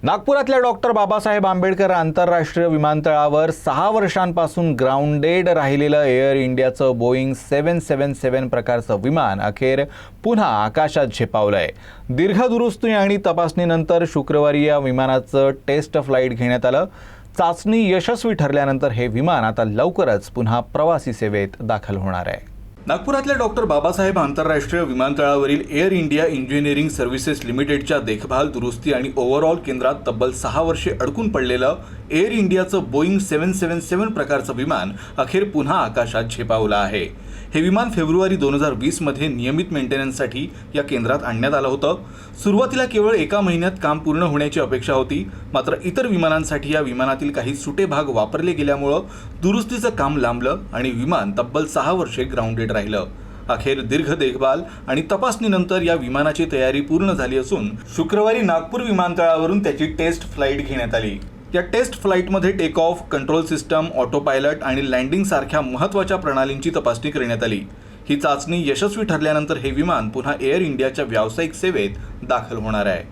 नागपुरातल्या डॉक्टर बाबासाहेब आंबेडकर आंतरराष्ट्रीय विमानतळावर 6 वर्षांपासून ग्राउंडेड राहिलेलं एअर इंडियाचं बोईंग 777 प्रकारचं विमान अखेर पुन्हा आकाशात झेपावलंय। दीर्घ दुरुस्ती आणि तपासणीनंतर शुक्रवारी या विमानाचं टेस्ट फ्लाइट घेण्यात आलं। चाचणी यशस्वी ठरल्यानंतर हे विमान आता लवकरच पुन्हा प्रवासी सेवेत दाखल होणार आहे। नागपुरातल्या डॉक्टर बाबासाहेब आंतरराष्ट्रीय विमानतळावरील एअर इंडिया इंजिनिअरिंग सर्व्हिसेस लिमिटेडच्या देखभाल दुरुस्ती आणि ओव्हरऑल केंद्रात तब्बल 6 वर्षे अडकून पडलेलं एअर इंडियाचं बोईंग 777 प्रकारचं विमान अखेर पुन्हा आकाशात झेपावलं आहे। हे विमान फेब्रुवारी 2020 मध्ये नियमित मेंटेनन्ससाठी या केंद्रात आणण्यात आलं होतं। सुरुवातीला केवळ 1 महिन्यात काम पूर्ण होण्याची अपेक्षा होती, मात्र इतर विमानांसाठी या विमानातील काही सुटे भाग वापरले गेल्यामुळे दुरुस्तीचं काम लांबलं आणि विमान तब्बल 6 वर्षे ग्राउंडेड राहिलं। अखेर दीर्घ देखभाल आणि तपासणीनंतर या विमानाची तयारी पूर्ण झाली असून शुक्रवारी नागपूर विमानतळावरून त्याची टेस्ट फ्लाइट घेण्यात आली। या टेस्ट फ्लाइटमध्ये take off, control system, autopilot आणि लँडिंग सारख्या महत्त्वाच्या प्रणालींची तपासणी करण्यात आली। ही चाचणी यशस्वी ठरल्यानंतर हे विमान पुन्हा एअर इंडियाच्या व्यावसायिक सेवेत दाखल होणार आहे।